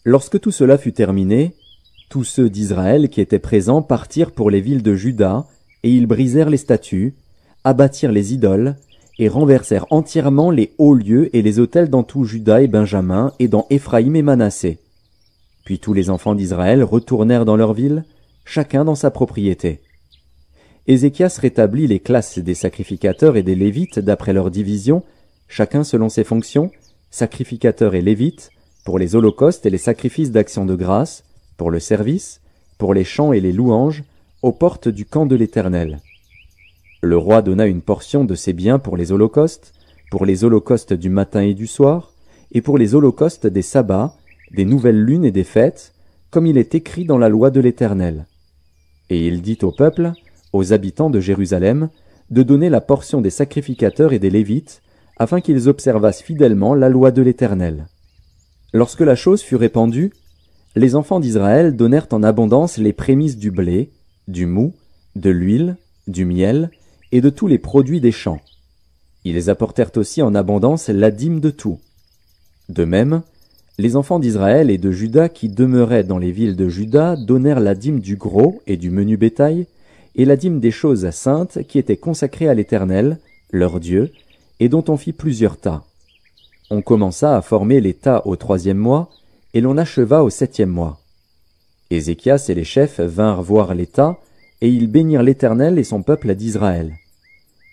Lorsque tout cela fut terminé, tous ceux d'Israël qui étaient présents partirent pour les villes de Juda, et ils brisèrent les statues, abattirent les idoles, et renversèrent entièrement les hauts lieux et les autels dans tout Juda et Benjamin, et dans Éphraïm et Manassé. Puis tous les enfants d'Israël retournèrent dans leur ville, chacun dans sa propriété. Ézéchias rétablit les classes des sacrificateurs et des Lévites d'après leur division, chacun selon ses fonctions, sacrificateurs et Lévites, pour les holocaustes et les sacrifices d'action de grâce, pour le service, pour les chants et les louanges, aux portes du camp de l'Éternel. Le roi donna une portion de ses biens pour les holocaustes du matin et du soir, et pour les holocaustes des sabbats, des nouvelles lunes et des fêtes, comme il est écrit dans la loi de l'Éternel. Et il dit au peuple, aux habitants de Jérusalem, de donner la portion des sacrificateurs et des Lévites, afin qu'ils observassent fidèlement la loi de l'Éternel. Lorsque la chose fut répandue, les enfants d'Israël donnèrent en abondance les prémices du blé, du moût, de l'huile, du miel et de tous les produits des champs. Ils apportèrent aussi en abondance la dîme de tout. De même, les enfants d'Israël et de Juda qui demeuraient dans les villes de Juda donnèrent la dîme du gros et du menu bétail, et la dîme des choses saintes qui étaient consacrées à l'Éternel, leur Dieu, et dont on fit plusieurs tas. On commença à former les tas au 3e mois, et l'on acheva au 7e mois. Ézéchias et les chefs vinrent voir les tas, et ils bénirent l'Éternel et son peuple d'Israël.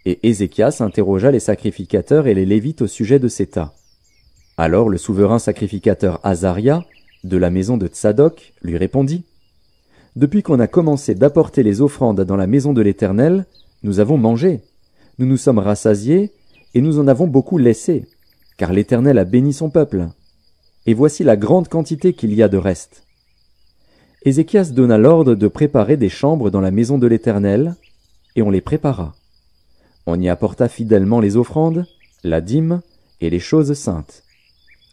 Et Ézéchias interrogea les sacrificateurs et les Lévites au sujet de ces tas. Alors le souverain sacrificateur Azaria, de la maison de Tsadok, lui répondit : « Depuis qu'on a commencé d'apporter les offrandes dans la maison de l'Éternel, nous avons mangé, nous nous sommes rassasiés, et nous en avons beaucoup laissé, car l'Éternel a béni son peuple. Et voici la grande quantité qu'il y a de reste. » Ézéchias donna l'ordre de préparer des chambres dans la maison de l'Éternel, et on les prépara. On y apporta fidèlement les offrandes, la dîme et les choses saintes.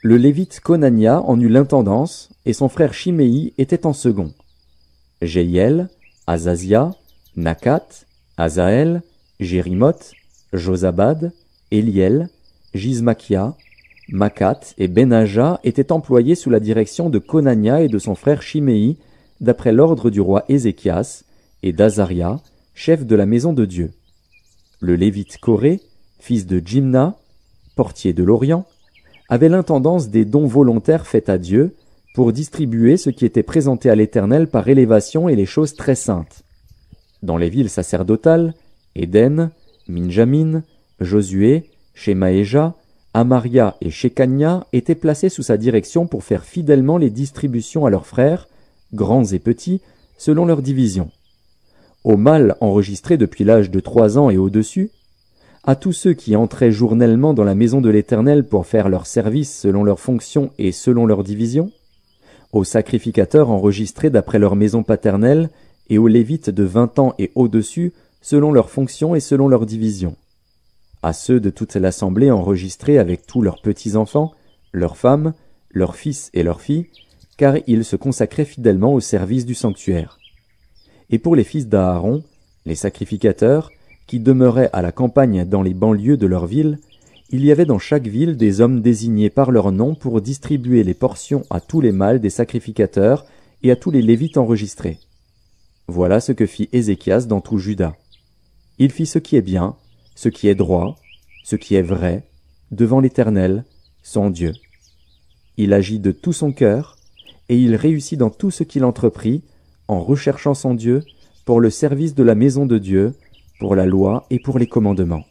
Le Lévite Conania en eut l'intendance, et son frère Chiméi était en second. Jéhiel, Azazia, Nakat, Azaël, Jérimoth, Josabad, Éliel, Jizmakia, Makat et Benaja étaient employés sous la direction de Conania et de son frère Chiméi, d'après l'ordre du roi Ézéchias, et d'Azaria, chef de la maison de Dieu. Le Lévite Coré, fils de Jimna, portier de l'Orient, avait l'intendance des dons volontaires faits à Dieu, pour distribuer ce qui était présenté à l'Éternel par élévation et les choses très saintes. Dans les villes sacerdotales, Éden, Minjamin, Josué, Shemaéja, Amaria et Shekania étaient placés sous sa direction pour faire fidèlement les distributions à leurs frères, grands et petits, selon leur division. Aux mâles enregistrés depuis l'âge de 3 ans et au-dessus, à tous ceux qui entraient journellement dans la maison de l'Éternel pour faire leur service selon leurs fonctions et selon leur division, aux sacrificateurs enregistrés d'après leur maison paternelle et aux Lévites de 20 ans et au-dessus selon leurs fonctions et selon leur division, à ceux de toute l'assemblée enregistrés avec tous leurs petits-enfants, leurs femmes, leurs fils et leurs filles, car ils se consacraient fidèlement au service du sanctuaire. Et pour les fils d'Aaron, les sacrificateurs, qui demeuraient à la campagne dans les banlieues de leur ville, il y avait dans chaque ville des hommes désignés par leur nom pour distribuer les portions à tous les mâles des sacrificateurs et à tous les Lévites enregistrés. Voilà ce que fit Ézéchias dans tout Juda. Il fit ce qui est bien, ce qui est droit, ce qui est vrai, devant l'Éternel, son Dieu. Il agit de tout son cœur, et il réussit dans tout ce qu'il entreprit, en recherchant son Dieu, pour le service de la maison de Dieu, pour la loi et pour les commandements.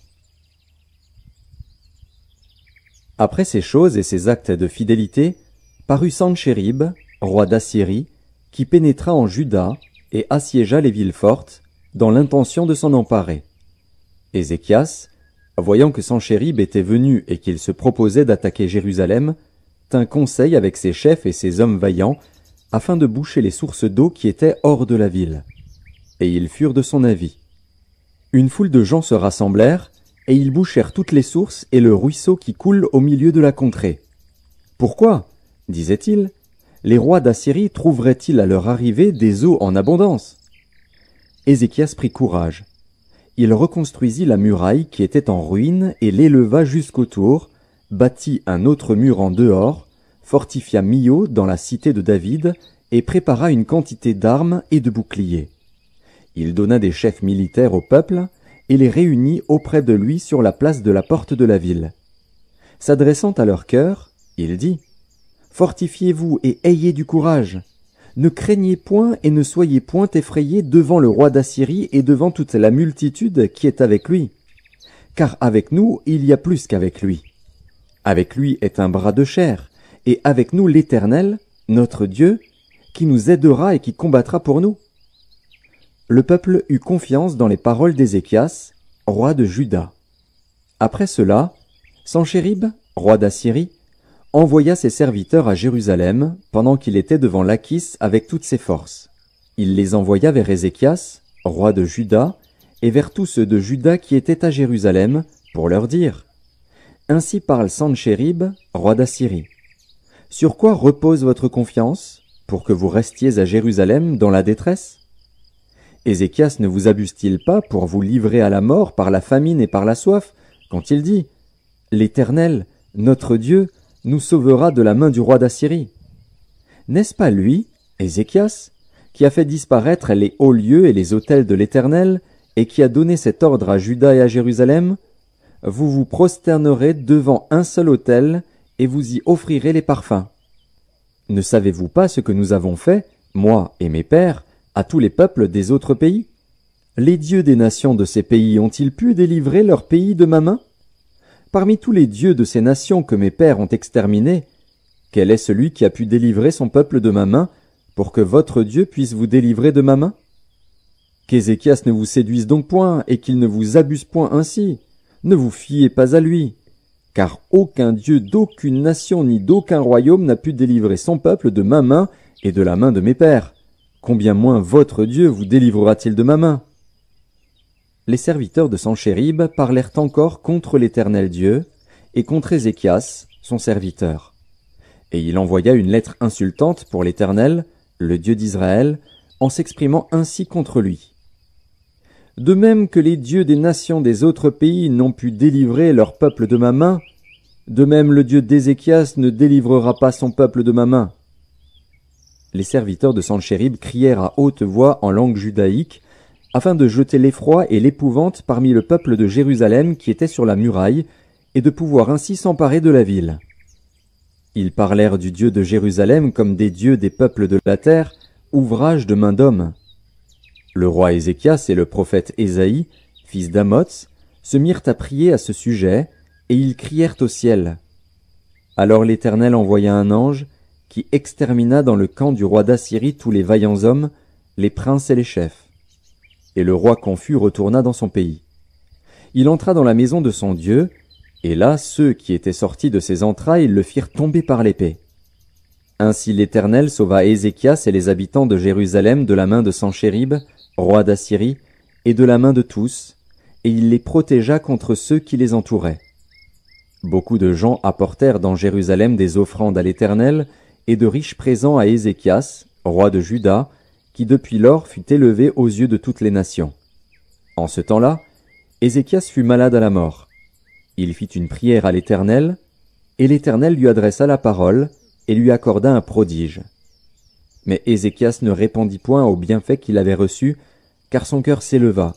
Après ces choses et ces actes de fidélité, parut Sanchérib, roi d'Assyrie, qui pénétra en Juda et assiégea les villes fortes, dans l'intention de s'en emparer. Ézéchias, voyant que Sanchérib était venu et qu'il se proposait d'attaquer Jérusalem, tint conseil avec ses chefs et ses hommes vaillants, afin de boucher les sources d'eau qui étaient hors de la ville. Et ils furent de son avis. Une foule de gens se rassemblèrent, et ils bouchèrent toutes les sources et le ruisseau qui coule au milieu de la contrée. Pourquoi, disait-il, les rois d'Assyrie trouveraient-ils à leur arrivée des eaux en abondance? Ézéchias prit courage. Il reconstruisit la muraille qui était en ruine et l'éleva jusqu'au tour, bâtit un autre mur en dehors, fortifia Mio dans la cité de David et prépara une quantité d'armes et de boucliers. Il donna des chefs militaires au peuple et les réunit auprès de lui sur la place de la porte de la ville. S'adressant à leur cœur, il dit « Fortifiez-vous et ayez du courage. Ne craignez point et ne soyez point effrayés devant le roi d'Assyrie et devant toute la multitude qui est avec lui. Car avec nous il y a plus qu'avec lui. Avec lui est un bras de chair, et avec nous l'Éternel, notre Dieu, qui nous aidera et qui combattra pour nous. » Le peuple eut confiance dans les paroles d'Ézéchias, roi de Juda. Après cela, Sanchérib, roi d'Assyrie, envoya ses serviteurs à Jérusalem pendant qu'il était devant Lachis avec toutes ses forces. Il les envoya vers Ézéchias, roi de Juda, et vers tous ceux de Juda qui étaient à Jérusalem, pour leur dire « Ainsi parle Sanchérib, roi d'Assyrie. Sur quoi repose votre confiance, pour que vous restiez à Jérusalem dans la détresse ? Ézéchias ne vous abuse-t-il pas pour vous livrer à la mort par la famine et par la soif, quand il dit « L'Éternel, notre Dieu, nous sauvera de la main du roi d'Assyrie » N'est-ce pas lui, Ézéchias, qui a fait disparaître les hauts lieux et les autels de l'Éternel, et qui a donné cet ordre à Juda et à Jérusalem ? Vous vous prosternerez devant un seul autel, et vous y offrirez les parfums. Ne savez-vous pas ce que nous avons fait, moi et mes pères, à tous les peuples des autres pays? Les dieux des nations de ces pays ont-ils pu délivrer leur pays de ma main? Parmi tous les dieux de ces nations que mes pères ont exterminés, quel est celui qui a pu délivrer son peuple de ma main, pour que votre Dieu puisse vous délivrer de ma main? Qu'Ézéchias ne vous séduise donc point, et qu'il ne vous abuse point ainsi. Ne vous fiez pas à lui, car aucun Dieu d'aucune nation ni d'aucun royaume n'a pu délivrer son peuple de ma main et de la main de mes pères. Combien moins votre Dieu vous délivrera-t-il de ma main? Les serviteurs de Sanchérib parlèrent encore contre l'Éternel Dieu et contre Ézéchias, son serviteur. Et il envoya une lettre insultante pour l'Éternel, le Dieu d'Israël, en s'exprimant ainsi contre lui. De même que les dieux des nations des autres pays n'ont pu délivrer leur peuple de ma main, de même le Dieu d'Ézéchias ne délivrera pas son peuple de ma main. Les serviteurs de Sanchérib crièrent à haute voix en langue judaïque, afin de jeter l'effroi et l'épouvante parmi le peuple de Jérusalem qui était sur la muraille, et de pouvoir ainsi s'emparer de la ville. Ils parlèrent du Dieu de Jérusalem comme des dieux des peuples de la terre, ouvrage de main d'homme. Le roi Ézéchias et le prophète Ésaïe, fils d'Amoz, se mirent à prier à ce sujet, et ils crièrent au ciel. Alors l'Éternel envoya un ange, qui extermina dans le camp du roi d'Assyrie tous les vaillants hommes, les princes et les chefs. Et le roi confus retourna dans son pays. Il entra dans la maison de son Dieu, et là ceux qui étaient sortis de ses entrailles le firent tomber par l'épée. Ainsi l'Éternel sauva Ézéchias et les habitants de Jérusalem de la main de Sanchérib, roi d'Assyrie, et de la main de tous, et il les protégea contre ceux qui les entouraient. Beaucoup de gens apportèrent dans Jérusalem des offrandes à l'Éternel, et de riches présents à Ézéchias, roi de Juda, qui depuis lors fut élevé aux yeux de toutes les nations. En ce temps-là, Ézéchias fut malade à la mort. Il fit une prière à l'Éternel, et l'Éternel lui adressa la parole, et lui accorda un prodige. Mais Ézéchias ne répondit point aux bienfaits qu'il avait reçus, car son cœur s'éleva.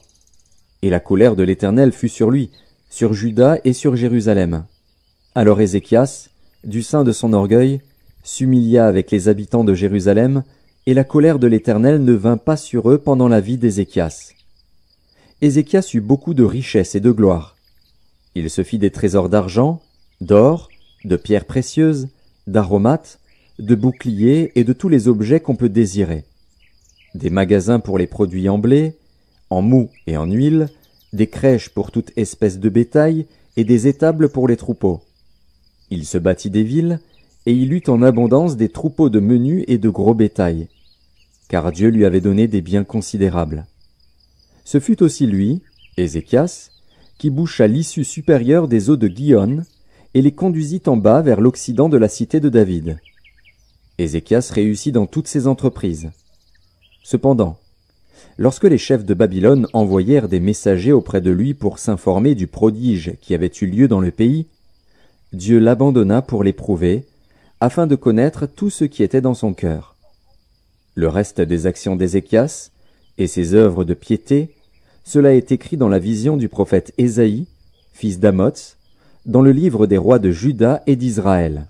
Et la colère de l'Éternel fut sur lui, sur Juda et sur Jérusalem. Alors Ézéchias, du sein de son orgueil, s'humilia avec les habitants de Jérusalem, et la colère de l'Éternel ne vint pas sur eux pendant la vie d'Ézéchias. Ézéchias eut beaucoup de richesses et de gloire. Il se fit des trésors d'argent, d'or, de pierres précieuses, d'aromates, de boucliers et de tous les objets qu'on peut désirer. Des magasins pour les produits en blé, en mou et en huile, des crèches pour toute espèce de bétail et des étables pour les troupeaux. Il se bâtit des villes, et il eut en abondance des troupeaux de menu et de gros bétail, car Dieu lui avait donné des biens considérables. Ce fut aussi lui, Ézéchias, qui boucha l'issue supérieure des eaux de Gihon, et les conduisit en bas vers l'occident de la cité de David. Ézéchias réussit dans toutes ses entreprises. Cependant, lorsque les chefs de Babylone envoyèrent des messagers auprès de lui pour s'informer du prodige qui avait eu lieu dans le pays, Dieu l'abandonna pour l'éprouver, afin de connaître tout ce qui était dans son cœur. Le reste des actions d'Ézéchias et ses œuvres de piété, cela est écrit dans la vision du prophète Ésaïe, fils d'Amoz, dans le livre des rois de Juda et d'Israël.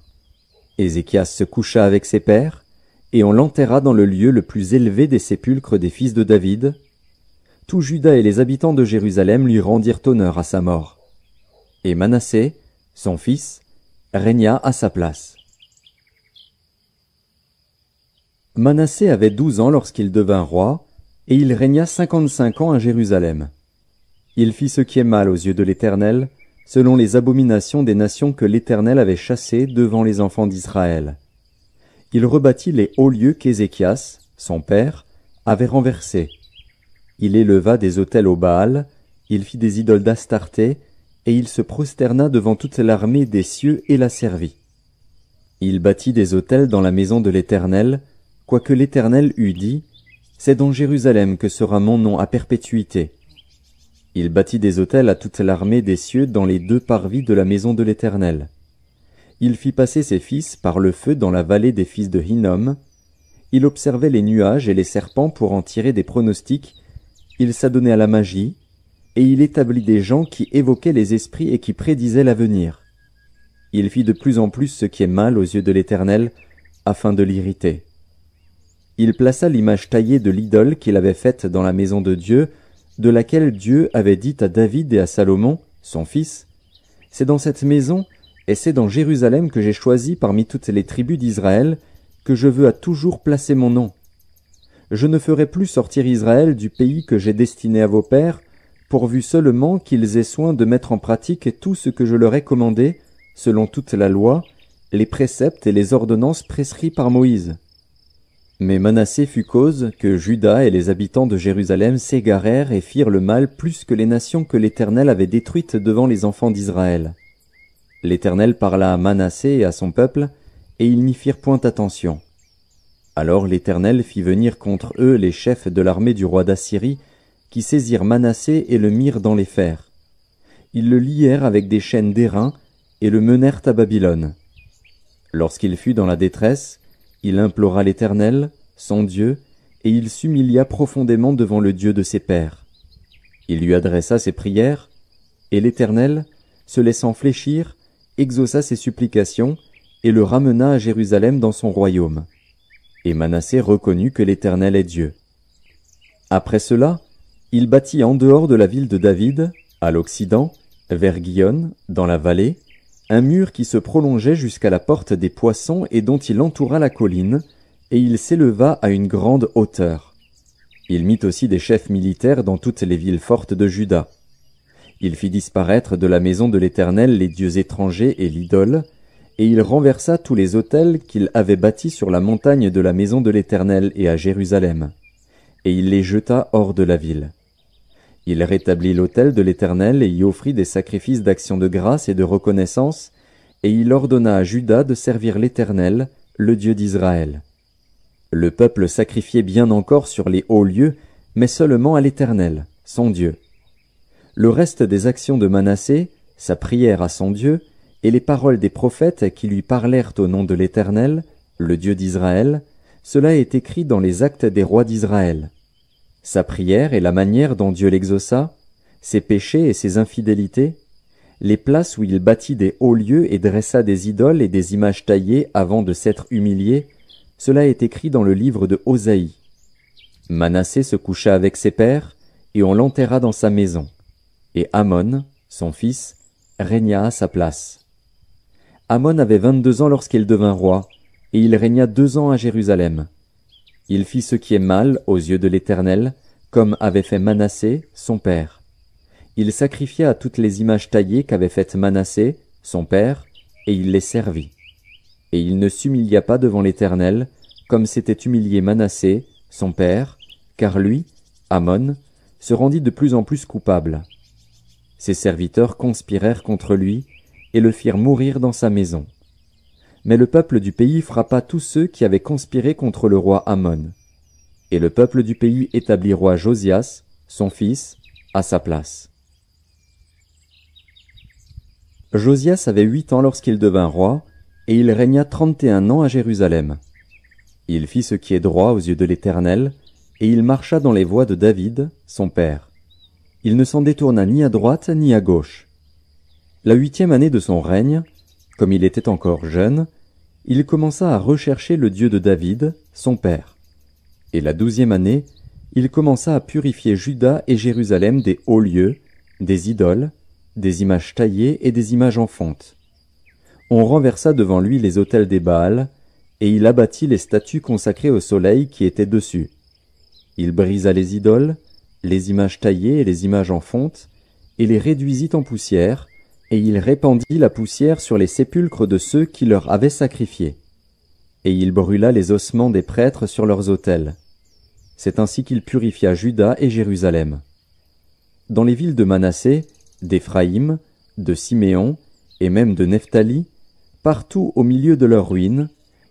Ézéchias se coucha avec ses pères, et on l'enterra dans le lieu le plus élevé des sépulcres des fils de David. Tout Juda et les habitants de Jérusalem lui rendirent honneur à sa mort. Et Manassé, son fils, régna à sa place. Manassé avait 12 ans lorsqu'il devint roi, et il régna 55 ans à Jérusalem. Il fit ce qui est mal aux yeux de l'Éternel, selon les abominations des nations que l'Éternel avait chassées devant les enfants d'Israël. Il rebâtit les hauts lieux qu'Ézéchias, son père, avait renversés. Il éleva des autels au Baal, il fit des idoles d'Astarté, et il se prosterna devant toute l'armée des cieux et la servit. Il bâtit des autels dans la maison de l'Éternel, quoique l'Éternel eût dit, « C'est dans Jérusalem que sera mon nom à perpétuité. » Il bâtit des autels à toute l'armée des cieux dans les 2 parvis de la maison de l'Éternel. Il fit passer ses fils par le feu dans la vallée des fils de Hinnom. Il observait les nuages et les serpents pour en tirer des pronostics. Il s'adonnait à la magie, et il établit des gens qui évoquaient les esprits et qui prédisaient l'avenir. Il fit de plus en plus ce qui est mal aux yeux de l'Éternel, afin de l'irriter. Il plaça l'image taillée de l'idole qu'il avait faite dans la maison de Dieu, de laquelle Dieu avait dit à David et à Salomon, son fils, « C'est dans cette maison, et c'est dans Jérusalem que j'ai choisi parmi toutes les tribus d'Israël, que je veux à toujours placer mon nom. Je ne ferai plus sortir Israël du pays que j'ai destiné à vos pères, pourvu seulement qu'ils aient soin de mettre en pratique tout ce que je leur ai commandé, selon toute la loi, les préceptes et les ordonnances prescrits par Moïse. » Mais Manassé fut cause que Juda et les habitants de Jérusalem s'égarèrent et firent le mal plus que les nations que l'Éternel avait détruites devant les enfants d'Israël. L'Éternel parla à Manassé et à son peuple, et ils n'y firent point attention. Alors l'Éternel fit venir contre eux les chefs de l'armée du roi d'Assyrie, qui saisirent Manassé et le mirent dans les fers. Ils le lièrent avec des chaînes d'airain et le menèrent à Babylone. Lorsqu'il fut dans la détresse, il implora l'Éternel, son Dieu, et il s'humilia profondément devant le Dieu de ses pères. Il lui adressa ses prières, et l'Éternel, se laissant fléchir, exauça ses supplications, et le ramena à Jérusalem dans son royaume. Et Manassé reconnut que l'Éternel est Dieu. Après cela, il bâtit en dehors de la ville de David, à l'Occident, vers Guyonne, dans la vallée, un mur qui se prolongeait jusqu'à la porte des Poissons et dont il entoura la colline, et il s'éleva à une grande hauteur. Il mit aussi des chefs militaires dans toutes les villes fortes de Juda. Il fit disparaître de la maison de l'Éternel les dieux étrangers et l'idole, et il renversa tous les autels qu'il avait bâtis sur la montagne de la maison de l'Éternel et à Jérusalem, et il les jeta hors de la ville. Il rétablit l'autel de l'Éternel et y offrit des sacrifices d'action de grâce et de reconnaissance, et il ordonna à Juda de servir l'Éternel, le Dieu d'Israël. Le peuple sacrifiait bien encore sur les hauts lieux, mais seulement à l'Éternel, son Dieu. Le reste des actions de Manassé, sa prière à son Dieu, et les paroles des prophètes qui lui parlèrent au nom de l'Éternel, le Dieu d'Israël, cela est écrit dans les actes des rois d'Israël. Sa prière et la manière dont Dieu l'exauça, ses péchés et ses infidélités, les places où il bâtit des hauts lieux et dressa des idoles et des images taillées avant de s'être humilié, cela est écrit dans le livre de Osaïe. Manassé se coucha avec ses pères, et on l'enterra dans sa maison. Et Amon, son fils, régna à sa place. Amon avait 22 ans lorsqu'il devint roi, et il régna 2 ans à Jérusalem. Il fit ce qui est mal aux yeux de l'Éternel, comme avait fait Manassé, son père. Il sacrifia à toutes les images taillées qu'avait faites Manassé, son père, et il les servit. Et il ne s'humilia pas devant l'Éternel, comme s'était humilié Manassé, son père, car lui, Amon, se rendit de plus en plus coupable. Ses serviteurs conspirèrent contre lui, et le firent mourir dans sa maison. Mais le peuple du pays frappa tous ceux qui avaient conspiré contre le roi Amon. Et le peuple du pays établit roi Josias, son fils, à sa place. Josias avait 8 ans lorsqu'il devint roi, et il régna 31 ans à Jérusalem. Il fit ce qui est droit aux yeux de l'Éternel, et il marcha dans les voies de David, son père. Il ne s'en détourna ni à droite ni à gauche. La 8e année de son règne, comme il était encore jeune, il commença à rechercher le Dieu de David, son père. Et la 12e année, il commença à purifier Juda et Jérusalem des hauts lieux, des idoles, des images taillées et des images en fonte. On renversa devant lui les autels des Baals, et il abattit les statues consacrées au soleil qui étaient dessus. Il brisa les idoles, les images taillées et les images en fonte, et les réduisit en poussière, et il répandit la poussière sur les sépulcres de ceux qui leur avaient sacrifié. Et il brûla les ossements des prêtres sur leurs autels. C'est ainsi qu'il purifia Juda et Jérusalem. Dans les villes de Manassé, d'Éphraïm, de Siméon, et même de Nephtali, partout au milieu de leurs ruines,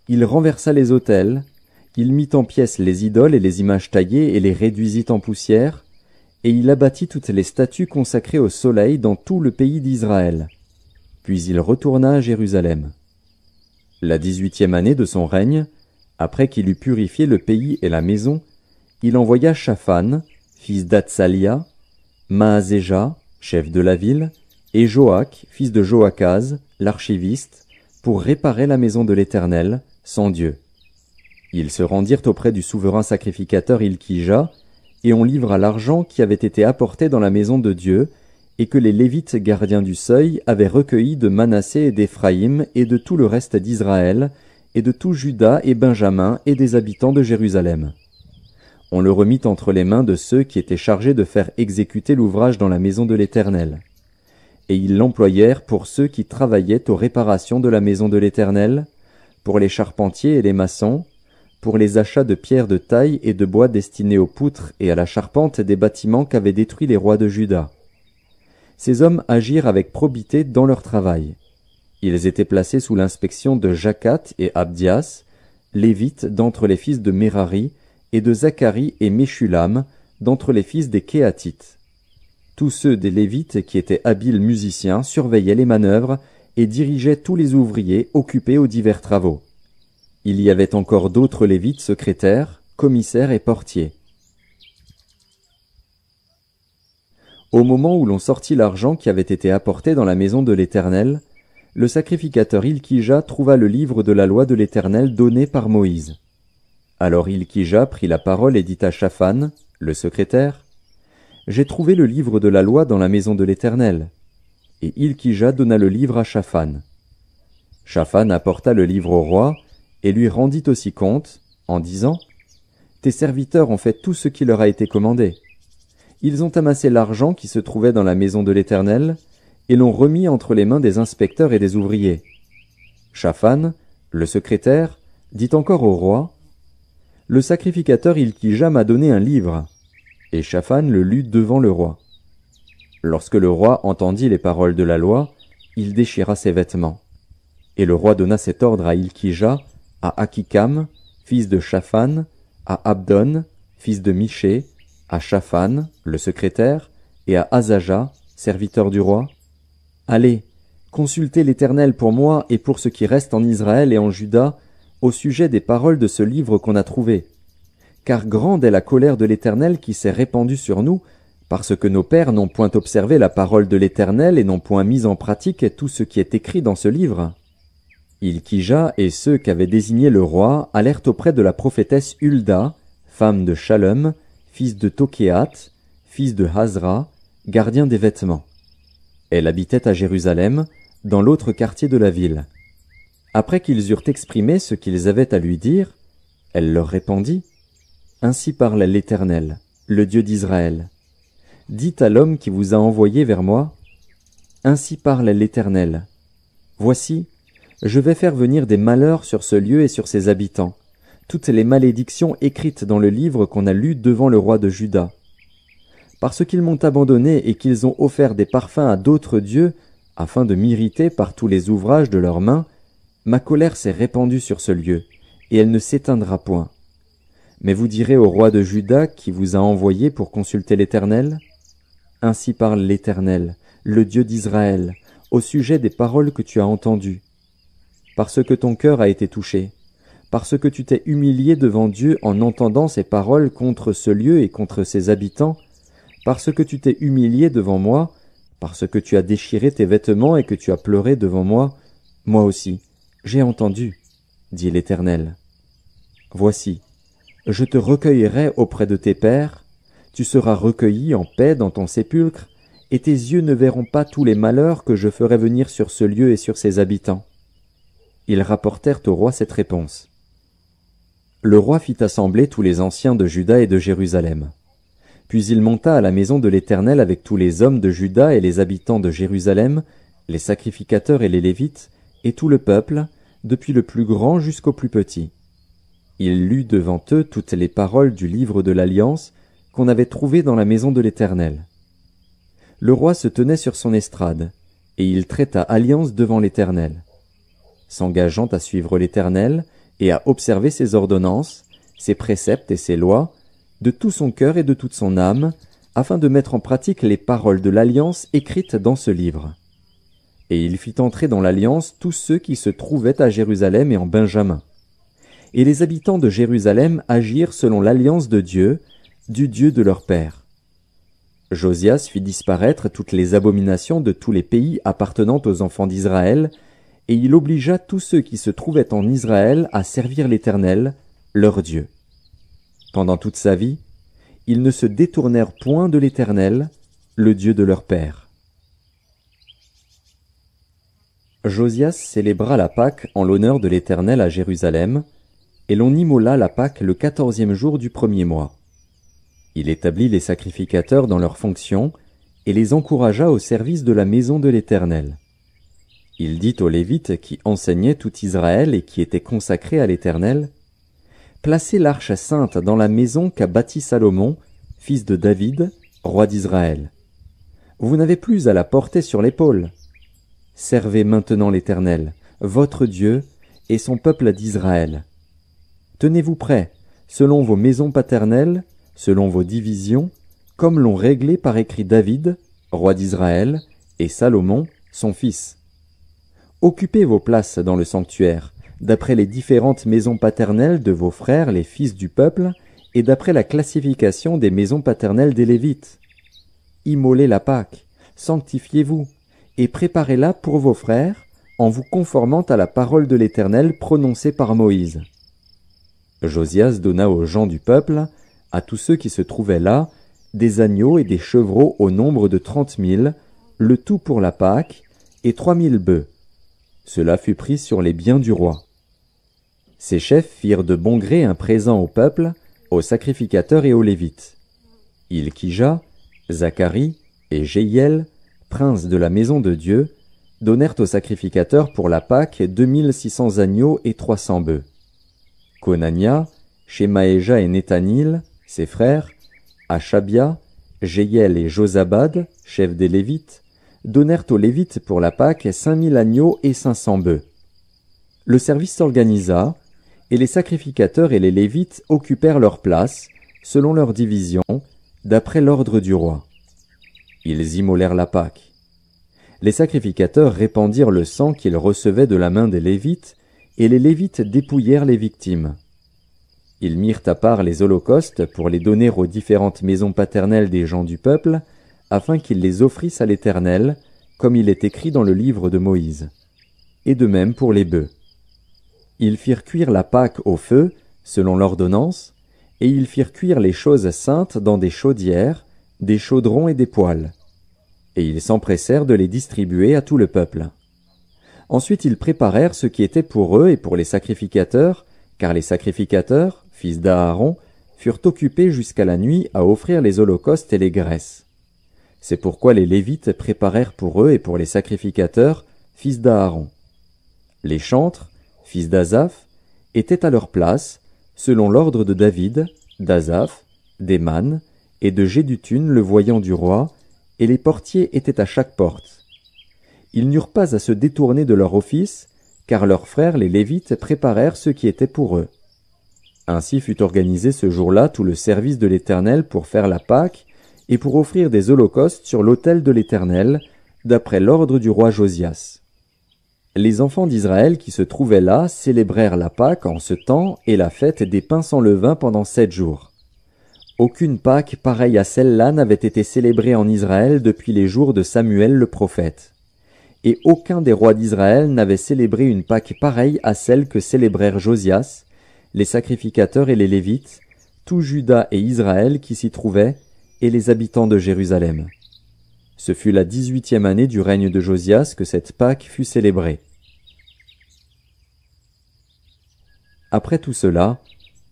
il renversa les autels, il mit en pièces les idoles et les images taillées et les réduisit en poussière, et il abattit toutes les statues consacrées au soleil dans tout le pays d'Israël. Puis il retourna à Jérusalem. La 18e année de son règne, après qu'il eut purifié le pays et la maison, il envoya Shaphan, fils d'Atsalia, Maazéja, chef de la ville, et Joach, fils de Joachaz, l'archiviste, pour réparer la maison de l'Éternel, son Dieu. Ils se rendirent auprès du souverain sacrificateur Ilkija, et on livra l'argent qui avait été apporté dans la maison de Dieu, et que les Lévites gardiens du seuil avaient recueilli de Manassé et d'Éphraïm et de tout le reste d'Israël, et de tout Juda et Benjamin et des habitants de Jérusalem. On le remit entre les mains de ceux qui étaient chargés de faire exécuter l'ouvrage dans la maison de l'Éternel. Et ils l'employèrent pour ceux qui travaillaient aux réparations de la maison de l'Éternel, pour les charpentiers et les maçons, pour les achats de pierres de taille et de bois destinés aux poutres et à la charpente des bâtiments qu'avaient détruits les rois de Juda. Ces hommes agirent avec probité dans leur travail. Ils étaient placés sous l'inspection de Jacat et Abdias, lévites d'entre les fils de Mérari, et de Zacharie et Meshulam, d'entre les fils des Kéatites. Tous ceux des Lévites qui étaient habiles musiciens surveillaient les manœuvres et dirigeaient tous les ouvriers occupés aux divers travaux. Il y avait encore d'autres Lévites secrétaires, commissaires et portiers. Au moment où l'on sortit l'argent qui avait été apporté dans la maison de l'Éternel, le sacrificateur Ilkija trouva le livre de la loi de l'Éternel donné par Moïse. Alors Ilkija prit la parole et dit à Shaphan, le secrétaire, « J'ai trouvé le livre de la loi dans la maison de l'Éternel. » Et Ilkija donna le livre à Shaphan. Shaphan apporta le livre au roi, et lui rendit aussi compte, en disant, « Tes serviteurs ont fait tout ce qui leur a été commandé. Ils ont amassé l'argent qui se trouvait dans la maison de l'Éternel, et l'ont remis entre les mains des inspecteurs et des ouvriers. » Shaphan, le secrétaire, dit encore au roi, « Le sacrificateur Ilkija m'a donné un livre. » Et Shaphan le lut devant le roi. Lorsque le roi entendit les paroles de la loi, il déchira ses vêtements. Et le roi donna cet ordre à Ilkija, à Akikam, fils de Shaphan, à Abdon, fils de Miché, à Shaphan, le secrétaire, et à Azaja, serviteur du roi. « Allez, consultez l'Éternel pour moi et pour ce qui reste en Israël et en Juda, au sujet des paroles de ce livre qu'on a trouvé. Car grande est la colère de l'Éternel qui s'est répandue sur nous, parce que nos pères n'ont point observé la parole de l'Éternel et n'ont point mis en pratique tout ce qui est écrit dans ce livre. » Ilkija et ceux qu'avait désigné le roi allèrent auprès de la prophétesse Hulda, femme de Shallum, fils de Tokéat, fils de Hazra, gardien des vêtements. Elle habitait à Jérusalem, dans l'autre quartier de la ville. Après qu'ils eurent exprimé ce qu'ils avaient à lui dire, elle leur répondit, « Ainsi parle l'Éternel, le Dieu d'Israël. Dites à l'homme qui vous a envoyé vers moi, « Ainsi parle l'Éternel. Voici, je vais faire venir des malheurs sur ce lieu et sur ses habitants, toutes les malédictions écrites dans le livre qu'on a lu devant le roi de Juda. Parce qu'ils m'ont abandonné et qu'ils ont offert des parfums à d'autres dieux, afin de m'irriter par tous les ouvrages de leurs mains, ma colère s'est répandue sur ce lieu, et elle ne s'éteindra point. Mais vous direz au roi de Juda qui vous a envoyé pour consulter l'Éternel, « Ainsi parle l'Éternel, le Dieu d'Israël, au sujet des paroles que tu as entendues. parce que ton cœur a été touché, parce que tu t'es humilié devant Dieu en entendant ces paroles contre ce lieu et contre ses habitants, parce que tu t'es humilié devant moi, parce que tu as déchiré tes vêtements et que tu as pleuré devant moi, moi aussi, j'ai entendu, dit l'Éternel. Voici, je te recueillerai auprès de tes pères, tu seras recueilli en paix dans ton sépulcre, et tes yeux ne verront pas tous les malheurs que je ferai venir sur ce lieu et sur ses habitants. Ils rapportèrent au roi cette réponse. Le roi fit assembler tous les anciens de Juda et de Jérusalem. Puis il monta à la maison de l'Éternel avec tous les hommes de Juda et les habitants de Jérusalem, les sacrificateurs et les Lévites, et tout le peuple, depuis le plus grand jusqu'au plus petit. Il lut devant eux toutes les paroles du livre de l'Alliance qu'on avait trouvé dans la maison de l'Éternel. Le roi se tenait sur son estrade, et il traita alliance devant l'Éternel, s'engageant à suivre l'Éternel et à observer ses ordonnances, ses préceptes et ses lois, de tout son cœur et de toute son âme, afin de mettre en pratique les paroles de l'Alliance écrites dans ce livre. Et il fit entrer dans l'Alliance tous ceux qui se trouvaient à Jérusalem et en Benjamin. Et les habitants de Jérusalem agirent selon l'alliance de Dieu, du Dieu de leur père. Josias fit disparaître toutes les abominations de tous les pays appartenant aux enfants d'Israël, et il obligea tous ceux qui se trouvaient en Israël à servir l'Éternel, leur Dieu. Pendant toute sa vie, ils ne se détournèrent point de l'Éternel, le Dieu de leur père. Josias célébra la Pâque en l'honneur de l'Éternel à Jérusalem, et l'on immola la Pâque le 14e jour du premier mois. Il établit les sacrificateurs dans leurs fonctions, et les encouragea au service de la maison de l'Éternel. Il dit aux Lévites qui enseignaient tout Israël et qui étaient consacrés à l'Éternel, « Placez l'arche sainte dans la maison qu'a bâtie Salomon, fils de David, roi d'Israël. Vous n'avez plus à la porter sur l'épaule. Servez maintenant l'Éternel, votre Dieu, et son peuple d'Israël. Tenez-vous prêts, selon vos maisons paternelles, selon vos divisions, comme l'ont réglé par écrit David, roi d'Israël, et Salomon, son fils. Occupez vos places dans le sanctuaire, d'après les différentes maisons paternelles de vos frères les fils du peuple, et d'après la classification des maisons paternelles des Lévites. Immolez la Pâque, sanctifiez-vous, et préparez-la pour vos frères, en vous conformant à la parole de l'Éternel prononcée par Moïse. » Josias donna aux gens du peuple, à tous ceux qui se trouvaient là, des agneaux et des chevreaux au nombre de 30 000, le tout pour la Pâque, et 3 000 bœufs. Cela fut pris sur les biens du roi. Ces chefs firent de bon gré un présent au peuple, aux sacrificateurs et aux Lévites. Ilkija, Zacharie et Jéhiel, princes de la maison de Dieu, donnèrent aux sacrificateurs pour la Pâque 2600 agneaux et 300 bœufs. Konania, Shemaéja et Nethanil, ses frères, Achabia, Jéhiel et Josabad, chefs des Lévites, donnèrent aux Lévites pour la Pâque 5000 agneaux et 500 bœufs. Le service s'organisa, et les sacrificateurs et les Lévites occupèrent leur place, selon leur division, d'après l'ordre du roi. Ils immolèrent la Pâque. Les sacrificateurs répandirent le sang qu'ils recevaient de la main des Lévites, et les Lévites dépouillèrent les victimes. Ils mirent à part les holocaustes pour les donner aux différentes maisons paternelles des gens du peuple, afin qu'ils les offrissent à l'Éternel, comme il est écrit dans le livre de Moïse. Et de même pour les bœufs. Ils firent cuire la Pâque au feu, selon l'ordonnance, et ils firent cuire les choses saintes dans des chaudières, des chaudrons et des poêles. Et ils s'empressèrent de les distribuer à tout le peuple. Ensuite ils préparèrent ce qui était pour eux et pour les sacrificateurs, car les sacrificateurs, fils d'Aaron, furent occupés jusqu'à la nuit à offrir les holocaustes et les graisses. C'est pourquoi les Lévites préparèrent pour eux et pour les sacrificateurs, fils d'Aaron. Les chantres, fils d'Azaph, étaient à leur place, selon l'ordre de David, d'Azaph, d'Éman et de Jéduthun le voyant du roi, et les portiers étaient à chaque porte. Ils n'eurent pas à se détourner de leur office, car leurs frères les Lévites préparèrent ce qui était pour eux. Ainsi fut organisé ce jour-là tout le service de l'Éternel pour faire la Pâque et pour offrir des holocaustes sur l'autel de l'Éternel, d'après l'ordre du roi Josias. Les enfants d'Israël qui se trouvaient là célébrèrent la Pâque en ce temps et la fête des pains sans levain pendant 7 jours. Aucune Pâque pareille à celle-là n'avait été célébrée en Israël depuis les jours de Samuel le prophète. Et aucun des rois d'Israël n'avait célébré une Pâque pareille à celle que célébrèrent Josias, les sacrificateurs et les Lévites, tout Juda et Israël qui s'y trouvaient, et les habitants de Jérusalem. Ce fut la 18e année du règne de Josias que cette Pâque fut célébrée. Après tout cela,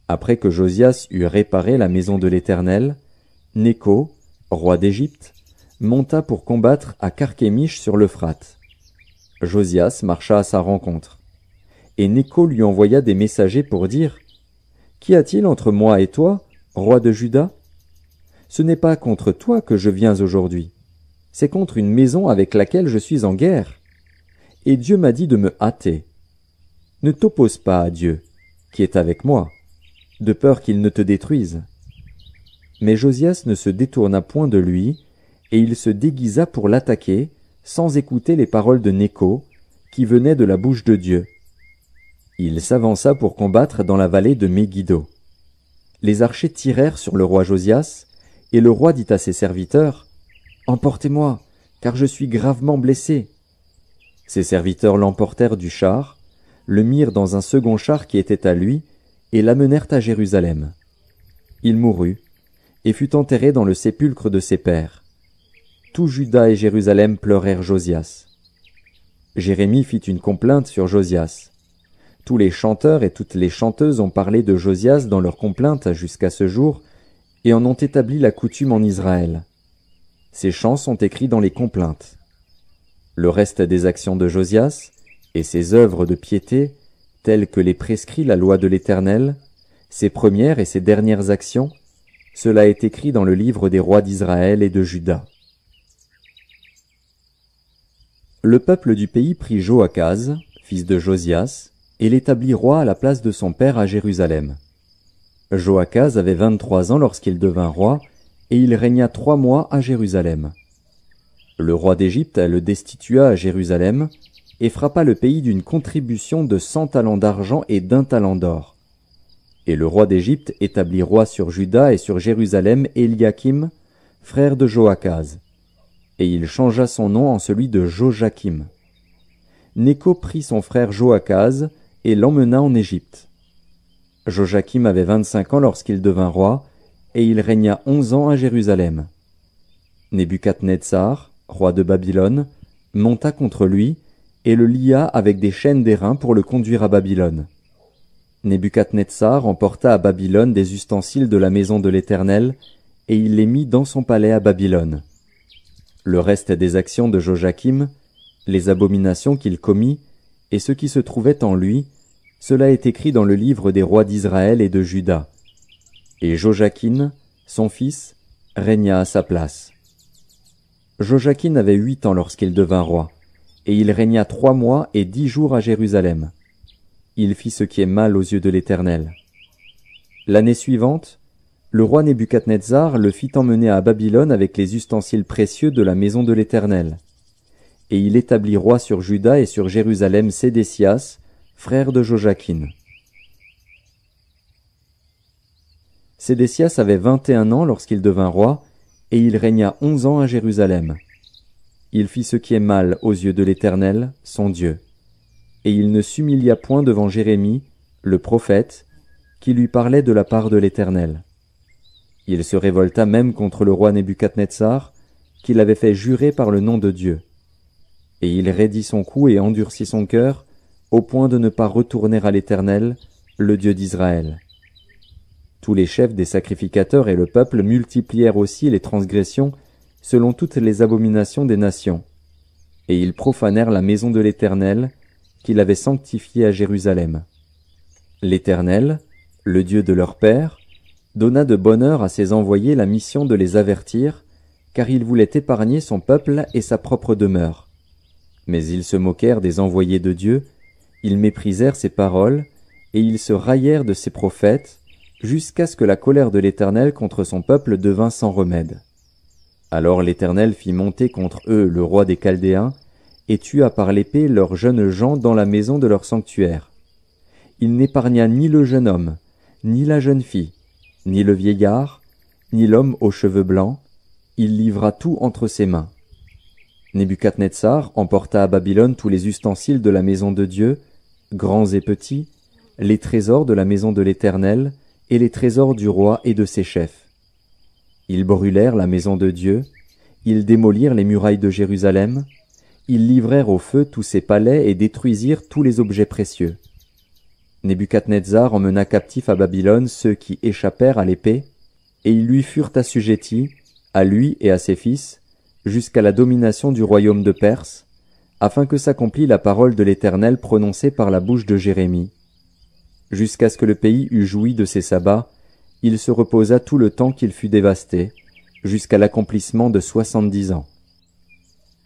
après que Josias eut réparé la maison de l'Éternel, Nécho, roi d'Égypte, monta pour combattre à Carchemish sur l'Euphrate. Josias marcha à sa rencontre. Et Nécho lui envoya des messagers pour dire « Qu'y a-t-il entre moi et toi, roi de Juda ? Ce n'est pas contre toi que je viens aujourd'hui. C'est contre une maison avec laquelle je suis en guerre. Et Dieu m'a dit de me hâter. Ne t'oppose pas à Dieu, qui est avec moi, de peur qu'il ne te détruise. » Mais Josias ne se détourna point de lui, et il se déguisa pour l'attaquer, sans écouter les paroles de Nécho, qui venaient de la bouche de Dieu. Il s'avança pour combattre dans la vallée de Megiddo. Les archers tirèrent sur le roi Josias, et le roi dit à ses serviteurs, « Emportez-moi, car je suis gravement blessé. » Ses serviteurs l'emportèrent du char, le mirent dans un second char qui était à lui, et l'amenèrent à Jérusalem. Il mourut, et fut enterré dans le sépulcre de ses pères. Tout Juda et Jérusalem pleurèrent Josias. Jérémie fit une complainte sur Josias. Tous les chanteurs et toutes les chanteuses ont parlé de Josias dans leurs complaintes jusqu'à ce jour, et en ont établi la coutume en Israël. Ces chants sont écrits dans les complaintes. Le reste des actions de Josias, et ses œuvres de piété, telles que les prescrit la loi de l'Éternel, ses premières et ses dernières actions, cela est écrit dans le livre des rois d'Israël et de Juda. Le peuple du pays prit Joachaz, fils de Josias, et l'établit roi à la place de son père à Jérusalem. Joachaz avait 23 ans lorsqu'il devint roi, et il régna 3 mois à Jérusalem. Le roi d'Égypte le destitua à Jérusalem, et frappa le pays d'une contribution de 100 talents d'argent et d'1 talent d'or. Et le roi d'Égypte établit roi sur Juda et sur Jérusalem Éliakim, frère de Joachaz. Et il changea son nom en celui de Jojakim. Nécho prit son frère Joachaz et l'emmena en Égypte. Jojakim avait 25 ans lorsqu'il devint roi, et il régna 11 ans à Jérusalem. Nebuchadnezzar, roi de Babylone, monta contre lui, et le lia avec des chaînes d'airain pour le conduire à Babylone. Nebuchadnezzar emporta à Babylone des ustensiles de la maison de l'Éternel, et il les mit dans son palais à Babylone. Le reste des actions de Jojakim, les abominations qu'il commit, et ce qui se trouvait en lui, cela est écrit dans le livre des rois d'Israël et de Juda. Et Jojakin, son fils, régna à sa place. Jojakin avait 8 ans lorsqu'il devint roi, et il régna 3 mois et 10 jours à Jérusalem. Il fit ce qui est mal aux yeux de l'Éternel. L'année suivante, le roi Nebuchadnezzar le fit emmener à Babylone avec les ustensiles précieux de la maison de l'Éternel. Et il établit roi sur Juda et sur Jérusalem Sédécias, frère de Jojakin. Sédécias avait 21 ans lorsqu'il devint roi, et il régna 11 ans à Jérusalem. Il fit ce qui est mal aux yeux de l'Éternel, son Dieu. Et il ne s'humilia point devant Jérémie, le prophète, qui lui parlait de la part de l'Éternel. Il se révolta même contre le roi Nebuchadnezzar, qu'il avait fait jurer par le nom de Dieu. Et il raidit son cou et endurcit son cœur, au point de ne pas retourner à l'Éternel, le Dieu d'Israël. Tous les chefs des sacrificateurs et le peuple multiplièrent aussi les transgressions selon toutes les abominations des nations. Et ils profanèrent la maison de l'Éternel, qu'il avait sanctifiée à Jérusalem. L'Éternel, le Dieu de leur père, donna de bonne heure à ses envoyés la mission de les avertir, car il voulait épargner son peuple et sa propre demeure. Mais ils se moquèrent des envoyés de Dieu, ils méprisèrent ses paroles, et ils se raillèrent de ses prophètes, jusqu'à ce que la colère de l'Éternel contre son peuple devint sans remède. Alors l'Éternel fit monter contre eux le roi des Chaldéens, et tua par l'épée leurs jeunes gens dans la maison de leur sanctuaire. Il n'épargna ni le jeune homme, ni la jeune fille, ni le vieillard, ni l'homme aux cheveux blancs, il livra tout entre ses mains. Nebuchadnezzar emporta à Babylone tous les ustensiles de la maison de Dieu, grands et petits, les trésors de la maison de l'Éternel, et les trésors du roi et de ses chefs. Ils brûlèrent la maison de Dieu, ils démolirent les murailles de Jérusalem, ils livrèrent au feu tous ses palais et détruisirent tous les objets précieux. Nebuchadnezzar emmena captifs à Babylone ceux qui échappèrent à l'épée, et ils lui furent assujettis, à lui et à ses fils, jusqu'à la domination du royaume de Perse, afin que s'accomplît la parole de l'Éternel prononcée par la bouche de Jérémie. Jusqu'à ce que le pays eût joui de ses sabbats, il se reposa tout le temps qu'il fut dévasté, jusqu'à l'accomplissement de 70 ans.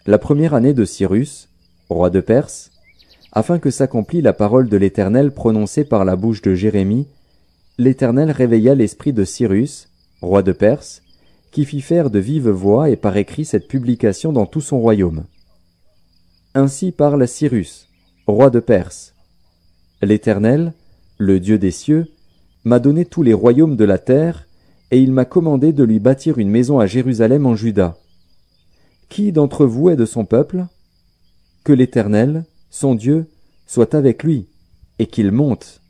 La première année de Cyrus, roi de Perse, afin que s'accomplît la parole de l'Éternel prononcée par la bouche de Jérémie, l'Éternel réveilla l'esprit de Cyrus, roi de Perse, qui fit faire de vive voix et par écrit cette publication dans tout son royaume. Ainsi parle Cyrus, roi de Perse. L'Éternel, le Dieu des cieux, m'a donné tous les royaumes de la terre, et il m'a commandé de lui bâtir une maison à Jérusalem en Juda. Qui d'entre vous est de son peuple? Que l'Éternel, son Dieu, soit avec lui, et qu'il monte